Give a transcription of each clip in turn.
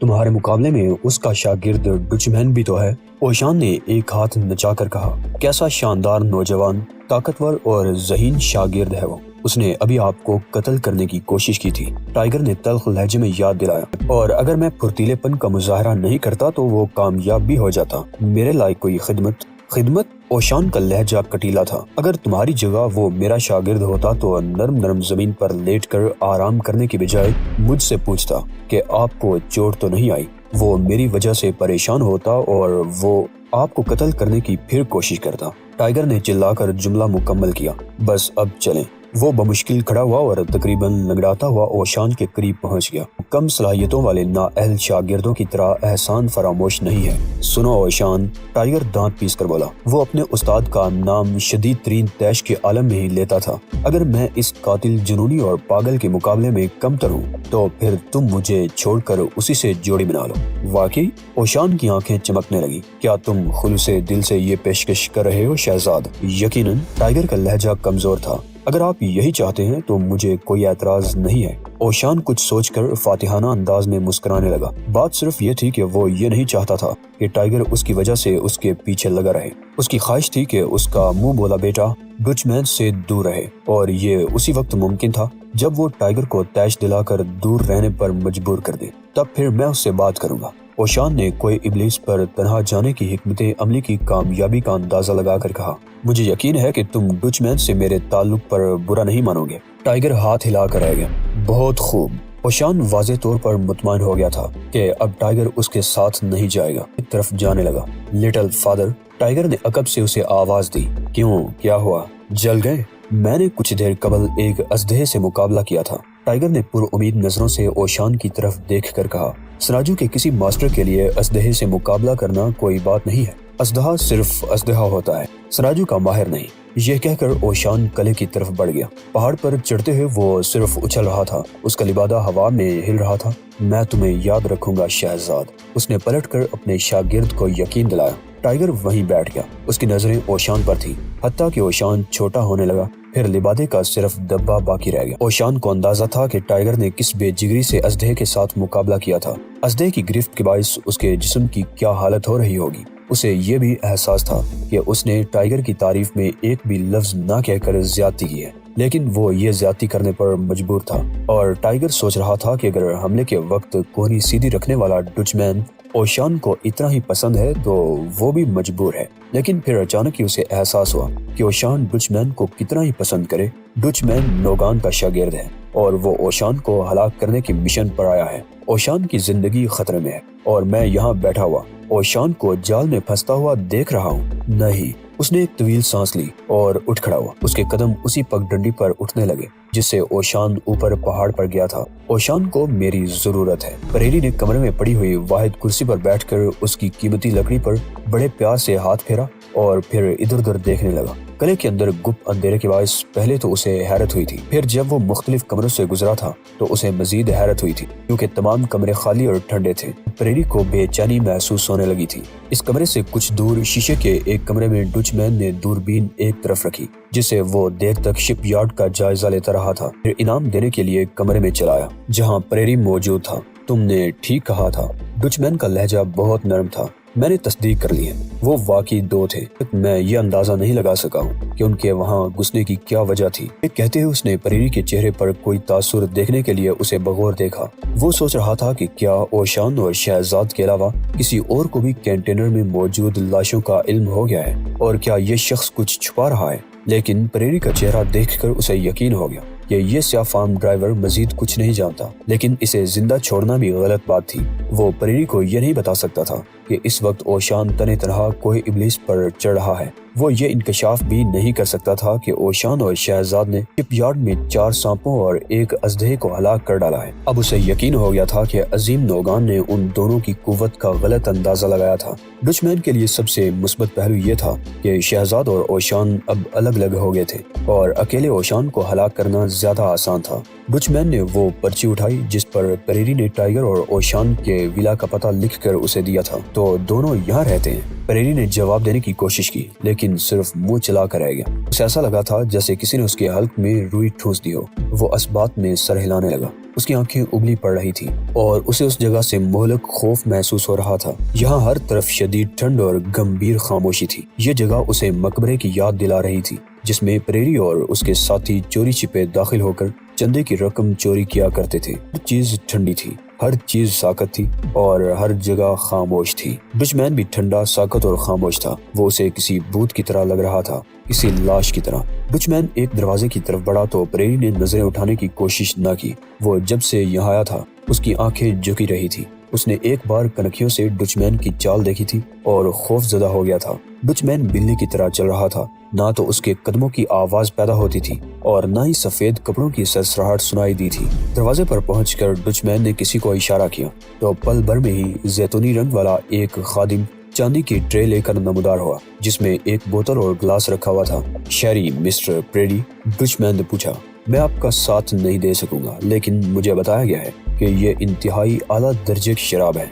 تمہارے مقابلے میں اس کا شاگرد ڈچمین بھی تو ہے۔ اوشان نے ایک ہاتھ نچا کر کہا۔ کیسا شاندار نوجوان، طاقتور اور ذہین شاگرد ہے وہ۔ اس نے ابھی آپ کو قتل کرنے کی کوشش کی تھی، ٹائیگر نے تلخ لہجے میں یاد دلایا، اور اگر میں پھرتیلے پن کا مظاہرہ نہیں کرتا تو وہ کامیاب بھی ہو جاتا۔ میرے لائق کوئی خدمت؟ اوشان کا لہجہ کٹیلا تھا۔ اگر تمہاری جگہ وہ میرا شاگرد ہوتا تو نرم نرم زمین پر لیٹ کر آرام کرنے کی بجائے مجھ سے پوچھتا کہ آپ کو چوٹ تو نہیں آئی۔ وہ میری وجہ سے پریشان ہوتا اور وہ آپ کو قتل کرنے کی پھر کوشش کرتا۔ ٹائیگر نے چلا کر جملہ مکمل کیا۔ بس اب چلیں۔ وہ بمشکل کھڑا ہوا اور تقریباً لنگڑاتا ہوا اوشان کے قریب پہنچ گیا۔ کم صلاحیتوں والے نااہل شاگردوں کی طرح احسان فراموش نہیں ہے۔ سنو اوشان، ٹائیگر دانت پیس کر بولا۔ وہ اپنے استاد کا نام شدید ترین طیش کے عالم میں ہی لیتا تھا۔ اگر میں اس قاتل، جنونی اور پاگل کے مقابلے میں کم تر ہوں تو پھر تم مجھے چھوڑ کر اسی سے جوڑی بنا لو۔ واقعی؟ اوشان کی آنکھیں چمکنے لگی۔ کیا تم خلوص دل سے یہ پیشکش کر رہے ہو شہزاد؟ یقیناً، ٹائیگر کا لہجہ کمزور تھا۔ اگر آپ یہی چاہتے ہیں تو مجھے کوئی اعتراض نہیں ہے۔ اوشان کچھ سوچ کر فاتحانہ انداز میں مسکرانے لگا۔ بات صرف یہ تھی کہ وہ یہ نہیں چاہتا تھا کہ ٹائیگر اس کی وجہ سے اس کے پیچھے لگا رہے۔ اس کی خواہش تھی کہ اس کا منہ بولا بیٹا ڈچمین سے دور رہے، اور یہ اسی وقت ممکن تھا جب وہ ٹائیگر کو طیش دلا کر دور رہنے پر مجبور کر دے۔ تب پھر میں اس سے بات کروں گا۔ اوشان نے کوئی ابلیس پر تنہا جانے کی حکمت عملی کی کامیابی کا اندازہ لگا کر کہا۔ مجھے یقین ہے کہ تم ڈچمین سے میرے تعلق پر برا نہیں مانو گے۔ ٹائیگر ہاتھ ہلا کر رہ گیا۔ بہت خوب۔ اوشان واضح طور پر مطمئن ہو گیا تھا کہ اب ٹائیگر اس کے ساتھ نہیں جائے گا۔ ایک طرف جانے لگا۔ لٹل فادر، ٹائیگر نے عقب سے اسے آواز دی۔ کیوں، کیا ہوا؟ جل گئے؟ میں نے کچھ دیر قبل ایک اژدہے سے مقابلہ کیا تھا۔ ٹائیگر نے پر امید نظروں سے اوشان کی طرف دیکھ کر کہا۔ سراجو کے کسی ماسٹر کے لیے اژدہے سے مقابلہ کرنا کوئی بات نہیں ہے۔ اژدہا صرف اژدہا ہوتا ہے، سراجو کا ماہر نہیں۔ یہ کہہ کر اوشان قلعے کی طرف بڑھ گیا۔ پہاڑ پر چڑھتے ہوئے وہ صرف اچھل رہا تھا، اس کا لبادہ ہوا میں ہل رہا تھا۔ میں تمہیں یاد رکھوں گا شہزاد، اس نے پلٹ کر اپنے شاگرد کو یقین دلایا۔ ٹائیگر وہیں بیٹھ گیا، اس کی نظریں اوشان پر تھی، حتیٰ کہ اوشان چھوٹا ہونے لگا۔ پھر لبادے کا صرف ڈبہ باقی رہ گیا۔ اوشان کو اندازہ تھا کہ ٹائیگر نے کس بے جگری سے اژدہے کے ساتھ مقابلہ کیا تھا۔ اژدہے کی گرفت کے باعث اس کے جسم کی کیا حالت ہو رہی ہوگی۔ اسے یہ بھی احساس تھا کہ اس نے ٹائیگر کی تعریف میں ایک بھی لفظ نہ کہہ کر زیادتی کی ہے، لیکن وہ یہ زیادتی کرنے پر مجبور تھا۔ اور ٹائیگر سوچ رہا تھا کہ اگر حملے کے وقت کوہنی سیدھی رکھنے والا ڈچمین اوشان کو اتنا ہی پسند ہے تو وہ بھی مجبور ہے۔ لیکن پھر اچانک ہی اسے احساس ہوا کہ اوشان ڈچمین کو کتنا ہی پسند کرے، ڈچمین نوگان کا شاگرد ہے اور وہ اوشان کو ہلاک کرنے کی مشن پر آیا ہے۔ اوشان کی زندگی خطرے میں ہے اور میں یہاں بیٹھا ہوا اوشان کو جال میں پھنستا ہوا دیکھ رہا ہوں۔ نہیں، اس نے ایک طویل سانس لی اور اٹھ کھڑا ہوا۔ اس کے قدم اسی پگ ڈنڈی پر اٹھنے لگے جس سے اوشان اوپر پہاڑ پر گیا تھا۔ اوشان کو میری ضرورت ہے۔ پریری نے کمرے میں پڑی ہوئی واحد کرسی پر بیٹھ کر اس کی قیمتی لکڑی پر بڑے پیار سے ہاتھ پھیرا اور پھر ادھر ادھر دیکھنے لگا۔ قلعے کے اندر گپ اندھیرے کے باعث پہلے تو اسے حیرت ہوئی تھی، پھر جب وہ مختلف کمروں سے گزرا تھا تو اسے مزید حیرت ہوئی تھی، کیونکہ تمام کمرے خالی اور ٹھنڈے تھے۔ پریری کو بے چینی محسوس ہونے لگی تھی۔ اس کمرے سے کچھ دور شیشے کے ایک کمرے میں ڈچمین نے دوربین ایک طرف رکھی جسے وہ دیر تک شپ یارڈ کا جائزہ لیتا رہا تھا، پھر انعام دینے کے لیے کمرے میں چلایا جہاں پریری موجود تھا۔ تم نے ٹھیک کہا تھا۔ ڈچمین کا لہجہ بہت نرم تھا۔ میں نے تصدیق کر لی ہے، وہ واقعی دو تھے۔ میں یہ اندازہ نہیں لگا سکا ہوں کہ ان کے وہاں گھسنے کی کیا وجہ تھی۔ کہتے ہوئے اس نے پریری کے چہرے پر کوئی تاثر دیکھنے کے لیے اسے بغور دیکھا۔ وہ سوچ رہا تھا کہ کیا اوشان اور شہزاد کے علاوہ کسی اور کو بھی کینٹینر میں موجود لاشوں کا علم ہو گیا ہے، اور کیا یہ شخص کچھ چھپا رہا ہے۔ لیکن پریری کا چہرہ دیکھ کر اسے یقین ہو گیا کہ یہ سیاہ فام ڈرائیور مزید کچھ نہیں جانتا، لیکن اسے زندہ چھوڑنا بھی غلط بات تھی۔ وہ پریری کو یہ نہیں بتا سکتا تھا کہ اس وقت اوشان تنہ تنہا کوئی ابلیس پر چڑھ رہا ہے۔ وہ یہ انکشاف بھی نہیں کر سکتا تھا کہ اوشان اور شہزاد نے شپ یارڈ میں 4 سانپوں اور ایک اژدہے کو ہلاک کر ڈالا ہے۔ اب اسے یقین ہو گیا تھا کہ عظیم نوگان نے ان دونوں کی قوت کا غلط اندازہ لگایا تھا۔ ڈچمین کے لیے سب سے مثبت پہلو یہ تھا کہ شہزاد اور اوشان اب الگ الگ ہو گئے تھے اور اکیلے اوشان کو ہلاک کرنا زیادہ آسان تھا۔ ڈچمین نے وہ پرچی اٹھائی جس پر پریری نے ٹائیگر اور اوشان کے ولا کا پتہ لکھ کر اسے دیا تھا۔ تو دونوں یہاں رہتے ہیں؟ پریری نے جواب دینے کی کوشش کی لیکن صرف منہ چلا کر رہ گیا۔ اسے ایسا لگا تھا جیسے کسی نے اس کے حلق میں روئی ٹھونس دی ہو۔ وہ اس بات میں سر ہلانے لگا۔ اس کی آنکھیں ابلی پڑ رہی تھی اور اسے اس جگہ سے مہلک خوف محسوس ہو رہا تھا۔ یہاں ہر طرف شدید ٹھنڈ اور گمبھیر خاموشی تھی۔ یہ جگہ اسے مقبرے کی یاد دلا رہی تھی جس میں پریری اور اس کے ساتھی چوری چھپے داخل ہو کر چندے کی رقم چوری کیا کرتے تھے۔ ہر چیز ٹھنڈی تھی، ہر چیز ساکت تھی اور ہر جگہ خاموش تھی۔ ڈچ مین بھی ٹھنڈا، ساکت اور خاموش تھا۔ وہ اسے کسی بھوت کی طرح لگ رہا تھا، کسی لاش کی طرح۔ ڈچ مین ایک دروازے کی طرف بڑھا تو پریری نے نظریں اٹھانے کی کوشش نہ کی۔ وہ جب سے یہاں آیا تھا اس کی آنکھیں جھکی رہی تھی۔ اس نے ایک بار کنکھیوں سے ڈچ مین کی چال دیکھی تھی اور خوف زدہ ہو گیا تھا۔ ڈچ مین بلی کی طرح چل رہا تھا، نہ تو اس کے قدموں کی آواز پیدا ہوتی تھی اور نہ ہی سفید کپڑوں کی سرسراہٹ سنائی دی تھی۔ دروازے پر پہنچ کر ڈچ مین نے کسی کو اشارہ کیا تو پل بھر میں ہی زیتونی رنگ والا ایک خادم چاندی کی ٹرے لے کر نمودار ہوا جس میں ایک بوتل اور گلاس رکھا ہوا تھا۔ شہری مسٹر پریری، ڈچ مین نے پوچھا، میں آپ کا ساتھ نہیں دے سکوں گا، لیکن مجھے بتایا گیا ہے کہ یہ انتہائی اعلیٰ درجے کی شراب ہے۔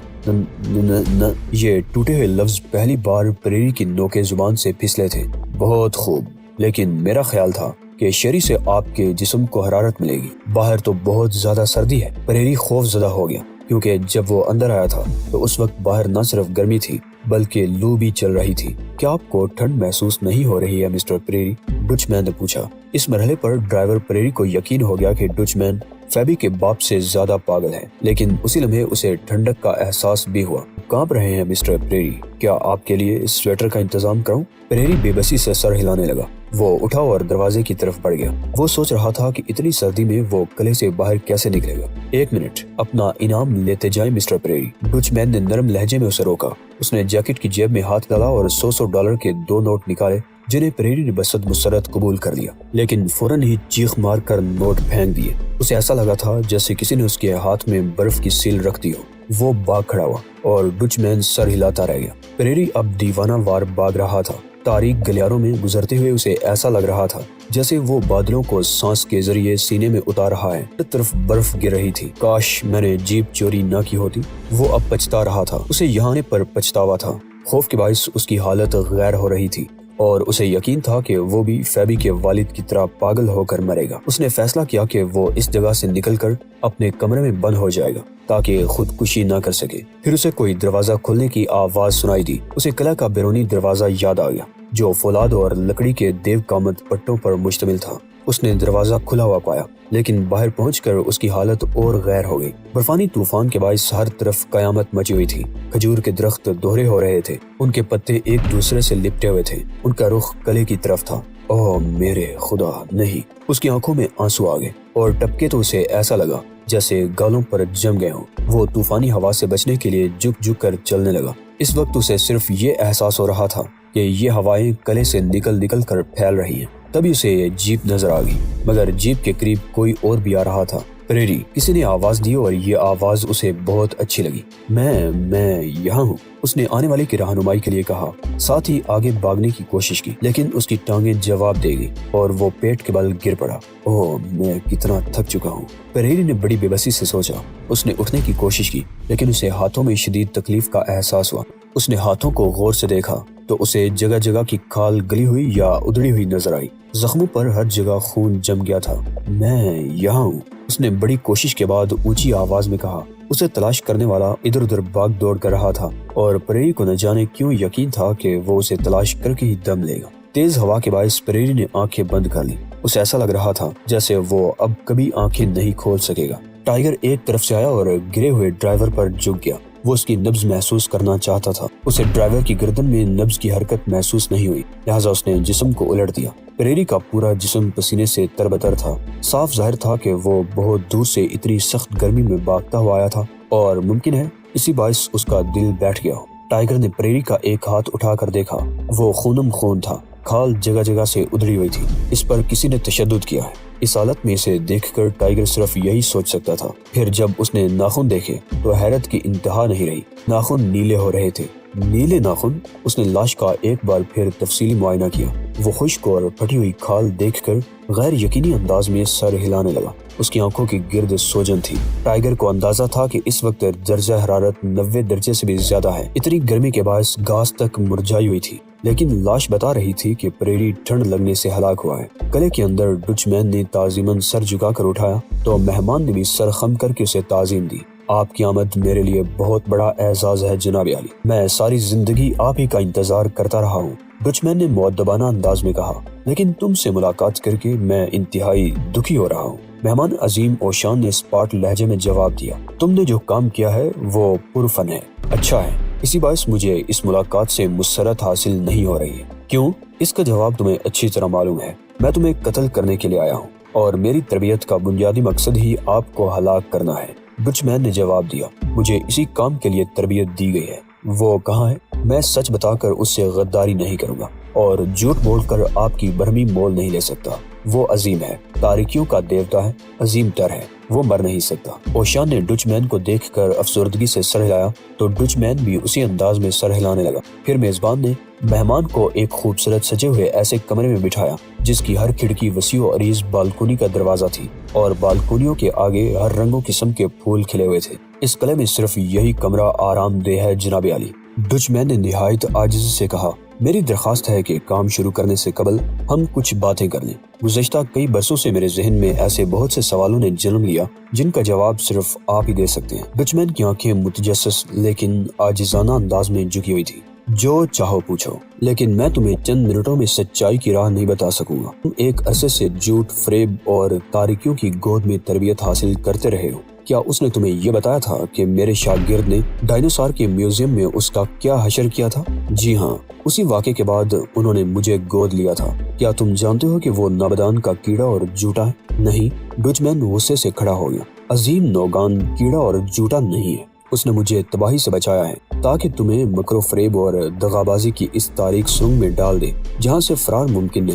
یہ ٹوٹے ہوئے لفظ پہلی بار پریری کی نوکے زبان سے پھسلے تھے۔ بہت خوب، لیکن میرا خیال تھا کہ شہری سے آپ کے جسم کو حرارت ملے گی۔ باہر تو بہت زیادہ سردی ہے۔ پریری خوف زدہ ہو گیا کیونکہ جب وہ اندر آیا تھا تو اس وقت باہر نہ صرف گرمی تھی بلکہ لو بھی چل رہی تھی۔ کیا آپ کو ٹھنڈ محسوس نہیں ہو رہی ہے مسٹر پریری؟ ڈچ مین نے پوچھا۔ اس مرحلے پر ڈرائیور پریری کو یقین ہو گیا کہ ڈچ مین فیبی کے باپ سے زیادہ پاگل ہے، لیکن اسی لمحے اسے ٹھنڈک کا احساس بھی ہوا۔ کانپ رہے ہیں مسٹر پریری، کیا آپ کے لیے سویٹر کا انتظام کروں؟ پریری بے بسی سے سر ہلانے لگا۔ وہ اٹھا اور دروازے کی طرف بڑھ گیا۔ وہ سوچ رہا تھا کہ اتنی سردی میں وہ قلعے سے باہر کیسے نکلے گا۔ ایک منٹ، اپنا انعام لیتے جائیں مسٹر پریری۔ ڈچ مین نے نرم لہجے میں اسے روکا۔ اس نے جیکٹ کی جیب میں ہاتھ ڈالا اور 100 ڈالر کے 2 نوٹ نکالے جنہیں پریری نے بسط مسرت قبول کر لیا، لیکن فوراً ہی چیخ مار کر نوٹ پھینک دیے۔ اسے ایسا لگا تھا جیسے کسی نے اس کے ہاتھ میں برف کی سیل رکھ دی ہو۔ وہ بھاگ کھڑا ہوا اور ڈچ مین سر ہلاتا رہ گیا۔ پریری اب دیوانہ وار بھاگ رہا تھا۔ تاریک گلیاروں میں گزرتے ہوئے اسے ایسا لگ رہا تھا جیسے وہ بادلوں کو سانس کے ذریعے سینے میں اتار رہا ہے۔ ہر طرف برف گر رہی تھی۔ کاش میں نے جیپ چوری نہ کی ہوتی۔ وہ اب پچھتا رہا تھا۔ اسے یہاں آنے پر پچھتاوا تھا۔ خوف کے باعث اس کی حالت غیر ہو رہی تھی اور اسے یقین تھا کہ وہ بھی فیبی کے والد کی طرح پاگل ہو کر مرے گا۔ اس نے فیصلہ کیا کہ وہ اس جگہ سے نکل کر اپنے کمرے میں بند ہو جائے گا تاکہ خودکشی نہ کر سکے۔ پھر اسے کوئی دروازہ کھلنے کی آواز سنائی دی۔ اسے قلعہ کا بیرونی دروازہ یاد آ گیا جو فولاد اور لکڑی کے دیو کامت پٹوں پر مشتمل تھا۔ اس نے دروازہ کھلا ہوا پایا، لیکن باہر پہنچ کر اس کی حالت اور غیر ہو گئی۔ برفانی طوفان کے باعث ہر طرف قیامت مچی ہوئی تھی۔ کھجور کے درخت دوہرے ہو رہے تھے، ان کے پتے ایک دوسرے سے لپٹے ہوئے تھے۔ ان کا رخ قلعے کی طرف تھا۔ اوہ میرے خدا، نہیں! اس کی آنکھوں میں آنسو آ گئے اور ٹپکے تو اسے ایسا لگا جیسے گالوں پر جم گئے ہوں۔ وہ طوفانی ہوا سے بچنے کے لیے جھک جھک کر چلنے لگا۔ اس وقت اسے صرف یہ احساس ہو رہا تھا کہ یہ ہوائیں قلعے سے نکل نکل کر پھیل رہی ہیں۔ تبھی اسے یہ جیپ نظر آ گئی، مگر جیپ کے قریب کوئی اور بھی آ رہا تھا۔ پریری، کسی نے آواز دی اور یہ آواز اسے بہت اچھی لگی۔ میں یہاں ہوں، اس نے آنے والے کی رہنمائی کے لیے کہا۔ ساتھ ہی آگے بھاگنے کی کوشش کی، لیکن اس کی ٹانگیں جواب دے گئی اور وہ پیٹ کے بل گر پڑا۔ اوہ میں کتنا تھک چکا ہوں، پریری نے بڑی بے بسی سے سوچا۔ اس نے اٹھنے کی کوشش کی، لیکن اسے ہاتھوں میں شدید تکلیف کا احساس ہوا۔ اس نے ہاتھوں کو غور سے دیکھا تو اسے جگہ جگہ کی کھال گلی ہوئی یا ادڑی ہوئی نظر آئی۔ زخموں پر ہر جگہ خون جم گیا تھا۔ میں یہاں ہوں، اس نے بڑی کوشش کے بعد اونچی آواز میں کہا۔ اسے تلاش کرنے والا ادھر ادھر بھاگ دوڑ کر رہا تھا اور پریری کو نہ جانے کیوں یقین تھا کہ وہ اسے تلاش کر کے ہی دم لے گا۔ تیز ہوا کے باعث پریری نے آنکھیں بند کر لی۔ اسے ایسا لگ رہا تھا جیسے وہ اب کبھی آنکھیں نہیں کھول سکے گا۔ ٹائیگر ایک طرف سے آیا اور گرے ہوئے ڈرائیور پر جھک گیا۔ وہ اس کی نبض محسوس کرنا چاہتا تھا۔ اسے ڈرائیور کی گردن میں نبض کی حرکت محسوس نہیں ہوئی، لہٰذا اس نے جسم کو الٹ دیا۔ پریری کا پورا جسم پسینے سے تربتر تھا۔ صاف ظاہر تھا کہ وہ بہت دور سے اتنی سخت گرمی میں بھاگتا ہوا آیا تھا اور ممکن ہے اسی باعث اس کا دل بیٹھ گیا ہو۔ ٹائیگر نے پریری کا ایک ہاتھ اٹھا کر دیکھا۔ وہ خونم خون تھا، کھال جگہ جگہ سے ادھری ہوئی تھی۔ اس پر کسی نے تشدد کیا ہے۔ اس حالت میں اسے دیکھ کر ٹائیگر صرف یہی سوچ سکتا تھا۔ پھر جب اس نے ناخن دیکھے تو حیرت کی انتہا نہیں رہی۔ ناخن نیلے ہو رہے تھے۔ نیلے ناخن؟ اس نے لاش کا ایک بار پھر تفصیلی معائنہ کیا۔ وہ خشک اور پھٹی ہوئی کھال دیکھ کر غیر یقینی انداز میں سر ہلانے لگا۔ اس کی آنکھوں کی گرد سوجن تھی۔ ٹائیگر کو اندازہ تھا کہ اس وقت درجہ حرارت 90 درجے سے بھی زیادہ ہے۔ اتنی گرمی کے باعث گھاس تک مرجھائی ہوئی تھی، لیکن لاش بتا رہی تھی کہ پریری ٹھنڈ لگنے سے ہلاک ہوا ہے۔ قلعے کے اندر ڈچ مین نے تعظیماً سر جھکا کر اٹھایا تو مہمان نے بھی سر خم کر کے اسے تعظیم دی۔ آپ کی آمد میرے لیے بہت بڑا اعزاز ہے جناب عالی، میں ساری زندگی آپ ہی کا انتظار کرتا رہا ہوں، ڈچ مین نے مؤدبانہ انداز میں کہا، لیکن تم سے ملاقات کر کے میں انتہائی دکھی ہو رہا ہوں۔ مہمان عظیم اوشان نے اسپاٹ لہجے میں جواب دیا، تم نے جو کام کیا ہے وہ پرفن ہے، اچھا ہے، اسی باعث مجھے اس ملاقات سے مسرت حاصل نہیں ہو رہی ہے۔ کیوں؟ اس کا جواب تمہیں اچھی طرح معلوم ہے، میں تمہیں قتل کرنے کے لیے آیا ہوں اور میری تربیت کا بنیادی مقصد ہی آپ کو ہلاک کرنا ہے۔ ڈچ مین نے جواب دیا، مجھے اسی کام کے لیے تربیت دی گئی ہے۔ وہ کہاں ہے؟ میں سچ بتا کر اس سے غداری نہیں کروں گا اور جھوٹ بول کر آپ کی برہمی مول نہیں لے سکتا۔ وہ عظیم ہے، تاریکیوں کا دیوتا ہے، عظیم تر ہے، وہ مر نہیں سکتا۔ اوشان نے ڈچ مین کو دیکھ کر افسردگی سے سر ہلایا تو ڈچ مین بھی اسی انداز میں سر ہلانے لگا۔ پھر میزبان نے مہمان کو ایک خوبصورت سجے ہوئے ایسے کمرے میں بٹھایا جس کی ہر کھڑکی وسیع و عریض بالکونی کا دروازہ تھی اور بالکونیوں کے آگے ہر رنگ و قسم کے پھول کھلے ہوئے تھے۔ اس قلعے میں صرف یہی کمرہ آرام دہ ہے جناب عالی، ڈچ مین نے نہایت عاجزی سے کہا۔ میری درخواست ہے کہ کام شروع کرنے سے قبل ہم کچھ باتیں کر لیں۔ گزشتہ کئی برسوں سے میرے ذہن میں ایسے بہت سے سوالوں نے جنم لیا جن کا جواب صرف آپ ہی دے سکتے ہیں۔ ڈچ مین کی آنکھیں متجسس لیکن عاجزانہ انداز میں جھکی ہوئی تھی۔ جو چاہو پوچھو، لیکن میں تمہیں چند منٹوں میں سچائی کی راہ نہیں بتا سکوں گا۔ تم ایک عرصے سے جھوٹ، فریب اور تاریکیوں کی گود میں تربیت حاصل کرتے رہے ہو۔ کیا اس نے تمہیں یہ بتایا تھا کہ میرے شاگرد نے ڈائنوسار کے میوزیم میں اس کا کیا حشر کیا تھا؟ جی ہاں، اسی واقعے کے بعد انہوں نے مجھے گود لیا تھا۔ کیا تم جانتے ہو کہ وہ نابدان کا کیڑا اور جھوٹا ہے؟ نہیں، ڈچ مین غصے سے کھڑا ہو گیا۔ عظیم نوگان کیڑا اور جھوٹا نہیں ہے، اس نے مجھے تباہی سے بچایا ہے تاکہ تمہیں مکر و فریب اور دغابازی کی اس تاریک سرنگ میں ڈال دے جہاں سے فرار ممکن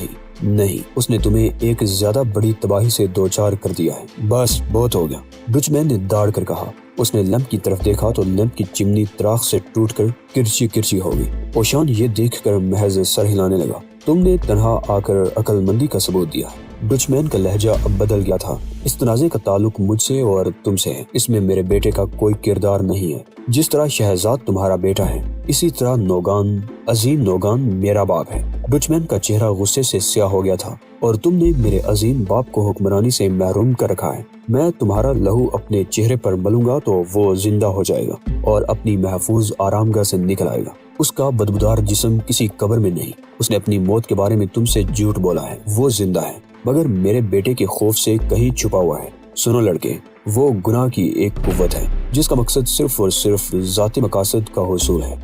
نہیں، اس نے تمہیں ایک زیادہ بڑی تباہی سے دوچار کر دیا ہے۔ بس بہت ہو گیا، ڈچ مین نے داڑ کر کہا۔ اس نے لیمپ کی طرف دیکھا تو لیمپ کی چمنی تراخ سے ٹوٹ کر کرچی کرچی ہو گئی۔ اوشان یہ دیکھ کر محض سر ہلانے لگا۔ تم نے تنہا آ کر عقل مندی کا ثبوت دیا۔ ڈچ مین کا لہجہ اب بدل گیا تھا۔ اس تنازع کا تعلق مجھ سے اور تم سے ہے، اس میں میرے بیٹے کا کوئی کردار نہیں ہے۔ جس طرح شہزاد تمہارا بیٹا ہے، اسی طرح نوگان، عظیم نوگان میرا باپ ہے۔ ڈچ مین کا چہرہ غصے سے سیاہ ہو گیا تھا، اور تم نے میرے عظیم باپ کو حکمرانی سے محروم کر رکھا ہے۔ میں تمہارا لہو اپنے چہرے پر ملوں گا تو وہ زندہ ہو جائے گا اور اپنی محفوظ آرامگاہ سے نکل آئے گا۔ اس کا بدبودار جسم کسی قبر میں نہیں، اس نے اپنی موت کے بارے میں تم سے جھوٹ بولا ہے، وہ زندہ ہے مگر میرے بیٹے کے خوف سے کہیں چھپا ہوا ہے۔ سنو لڑکے، وہ گناہ کی ایک قوت ہے جس کا مقصد صرف اور صرف ذاتی مقاصد کا حصول ہے۔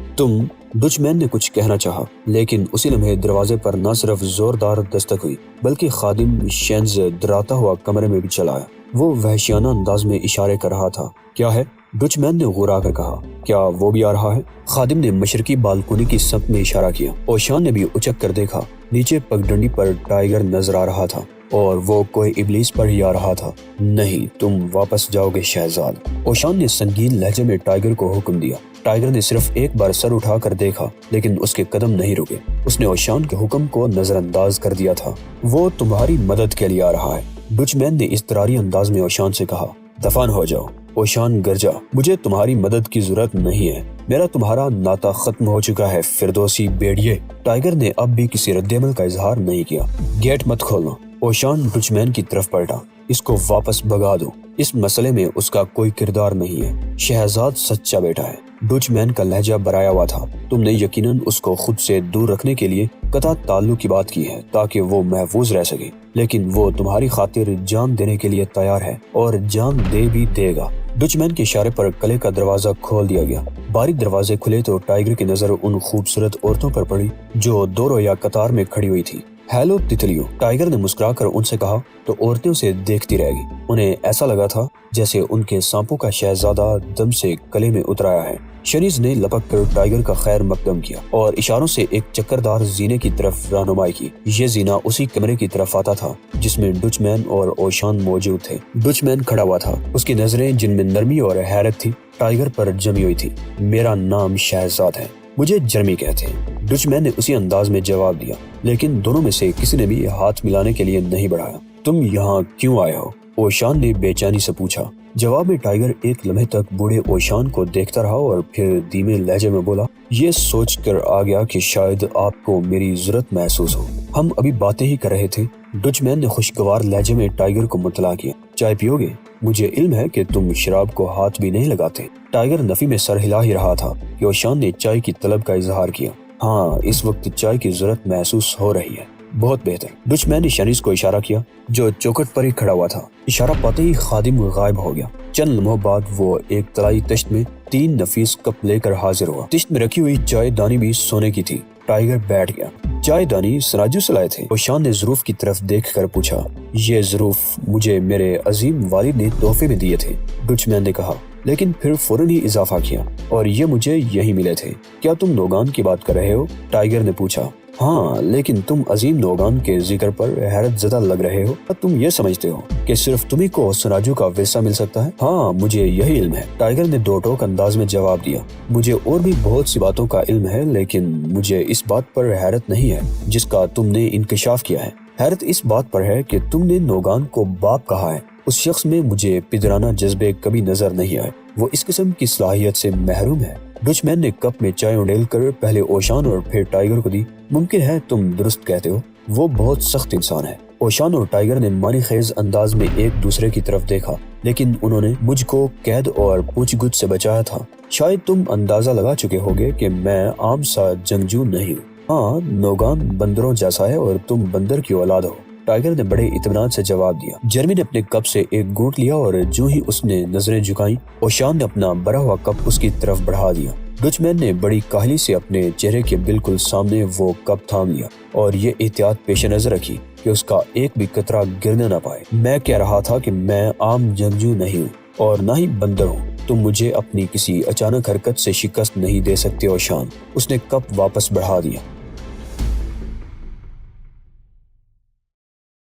ڈچ مین نے کچھ کہنا چاہا، لیکن اسی لمحے دروازے پر نہ صرف زوردار دستک ہوئی بلکہ خادم شینز دراتا ہوا کمرے میں بھی چلا آیا۔ وہ وحشیانہ انداز میں اشارے کر رہا تھا۔ کیا ہے؟ ڈچ مین نے غرا کر کہا۔ کیا وہ بھی آ رہا ہے؟ خادم نے مشرقی بالکونی کی سمت میں اشارہ کیا۔ اوشان نے بھی اچک کر دیکھا۔ نیچے پگڈنڈی پر ٹائیگر نظر آ رہا تھا اور وہ کوئی ابلیس پر ہی آ رہا تھا۔ نہیں، تم واپس جاؤ گے شہزاد، اوشان نے سنگین لہجے میں ٹائیگر کو حکم دیا۔ ٹائیگر نے صرف ایک بار سر اٹھا کر دیکھا لیکن اس کے قدم نہیں رکے۔ اس نے اوشان کے حکم کو نظر انداز کر دیا تھا۔ وہ تمہاری مدد کے لیے آ رہا ہے، ڈچ مین نے اضطراری انداز میں اوشان سے کہا۔ دفن ہو جاؤ، اوشان گرجا، مجھے تمہاری مدد کی ضرورت نہیں ہے، میرا تمہارا ناطہ ختم ہو چکا ہے فردوسی بیڑیے۔ ٹائیگر نے اب بھی کسی رد عمل کا اظہار نہیں کیا۔ گیٹ مت کھولنا، اوشان ڈچ مین کی طرف پلٹا۔ اس کو واپس بھگا دو، اس مسئلے میں اس کا کوئی کردار نہیں ہے، شہزاد سچا بیٹا ہے۔ ڈچ مین کا لہجہ برایا ہوا تھا۔ تم نے یقیناً اس کو خود سے دور رکھنے کے لیے قطع تعلق کی بات کی ہے تاکہ وہ محفوظ رہ سکے، لیکن وہ تمہاری خاطر جان دینے کے لیے تیار ہے اور جان دے بھی دے گا۔ ڈچ مین کے اشارے پر قلعے کا دروازہ کھول دیا گیا۔ باریک دروازے کھلے تو ٹائیگر کی نظر ان خوبصورت عورتوں پر پڑی جو دو رویا قطار میں کھڑی ہوئی تھی۔ ہیلو تتلیو، ٹائیگر نے مسکرا کر ان سے کہا تو عورتیں اسے دیکھتی رہ گئی۔ انہیں ایسا لگا تھا جیسے ان کے سانپوں کا شہزادہ دم سے گلے میں اترایا ہے۔ شنیز نے لپک کر ٹائیگر کا خیر مقدم کیا اور اشاروں سے ایک چکردار زینے کی طرف رہنمائی کی۔ یہ زینہ اسی کمرے کی طرف آتا تھا جس میں ڈچ مین اور اوشان موجود تھے۔ ڈچ مین کھڑا ہوا تھا، اس کی نظریں جن میں نرمی اور حیرت تھی ٹائیگر پر جمی ہوئی تھی۔ میرا نام شہزاد ہے، مجھے جرمی کہتے ہیں، ڈچ مین نے اسی انداز میں جواب دیا، لیکن دونوں میں سے کسی نے بھی ہاتھ ملانے کے لیے نہیں بڑھایا۔ تم یہاں کیوں آئے ہو؟ اوشان نے بے چینی سے پوچھا۔ جواب میں ٹائیگر ایک لمحے تک بوڑھے اوشان کو دیکھتا رہا اور پھر دھیمے لہجے میں بولا، یہ سوچ کر آ گیا کہ شاید آپ کو میری ضرورت محسوس ہو۔ ہم ابھی باتیں ہی کر رہے تھے۔ ڈچ مین نے خوشگوار لہجے میں ٹائیگر کو مطلع کیا۔ چائے پیو گے؟ مجھے علم ہے کہ تم شراب کو ہاتھ بھی نہیں لگاتے۔ ٹائیگر نفی میں سر ہلا ہی رہا تھا کہ اوشان نے چائے کی طلب کا اظہار کیا۔ ہاں، اس وقت چائے کی ضرورت محسوس ہو رہی ہے۔ بہت بہتر۔ ڈچ مین نے شنیز کو اشارہ کیا جو چوکٹ پر ہی کھڑا ہوا تھا۔ اشارہ پاتے ہی خادم غائب ہو گیا۔ چند لمحوں بعد وہ ایک طلائی تشت میں 3 نفیس کپ لے کر حاضر ہوا۔ تشت میں رکھی ہوئی چائے دانی بھی سونے کی تھی۔ ٹائیگر بیٹھ گیا۔ چائے دانی سراجو سے لائے تھے؟ اوشان نے ظروف کی طرف دیکھ کر پوچھا۔ یہ ظروف مجھے میرے عظیم والد نے تحفے میں دیے تھے، ڈچ مین نے کہا، لیکن پھر فوراً ہی اضافہ کیا، اور یہ مجھے یہی ملے تھے۔ کیا تم نوگان کی بات کر رہے ہو؟ ٹائیگر نے پوچھا۔ ہاں، لیکن تم عظیم نوگان کے ذکر پر حیرت زدہ لگ رہے ہو۔ تم یہ سمجھتے ہو کہ صرف تمہیں کو سراجو کا ویسا مل سکتا ہے؟ ہاں، مجھے یہی علم ہے، ٹائیگر نے دو ٹوک انداز میں جواب دیا۔ مجھے اور بھی بہت سی باتوں کا علم ہے، لیکن مجھے اس بات پر حیرت نہیں ہے جس کا تم نے انکشاف کیا ہے۔ حیرت اس بات پر ہے کہ تم نے نوگان کو باپ کہا ہے۔ اس شخص میں مجھے پدرانہ جذبے کبھی نظر نہیں آئے۔ وہ اس قسم کی صلاحیت سے محروم ہے۔ ڈچ مین نے کپ میں چائے اڈیل کر پہلے اوشان اور پھر ٹائیگر کو دی۔ ممکن ہے تم درست کہتے ہو، وہ بہت سخت انسان ہے۔ اوشان اور ٹائیگر نے معنی خیز انداز میں ایک دوسرے کی طرف دیکھا، لیکن انہوں نے مجھ کو قید اور پوچھ گچھ سے بچایا تھا۔ شاید تم اندازہ لگا چکے ہوگے کہ میں عام سا جنگجو نہیں ہوں۔ ہاں، نوگان بندروں جیسا ہے اور تم بندر کی اولاد ہو، ٹائیگر نے بڑے اطمینان سے جواب دیا۔ جرمی نے اپنے کپ سے ایک گھونٹ لیا اور جو ہی اس نے نظریں جھکائیں، اوشان نے اپنا بھرا ہوا کپ اس کی طرف بڑھا دیا۔ ڈچ مین نے بڑی کاہلی سے اپنے چہرے کے بالکل سامنے وہ کپ تھام لیا اور یہ احتیاط پیش نظر رکھی کہ اس کا ایک بھی قطرہ گرنے نہ پائے۔ میں کہہ رہا تھا کہ میں عام جنگجو نہیں ہوں اور نہ ہی بندر ہوں۔ تم مجھے اپنی کسی اچانک حرکت سے شکست نہیں دے سکتے اوشان۔ اس نے کپ واپس بڑھا دیا۔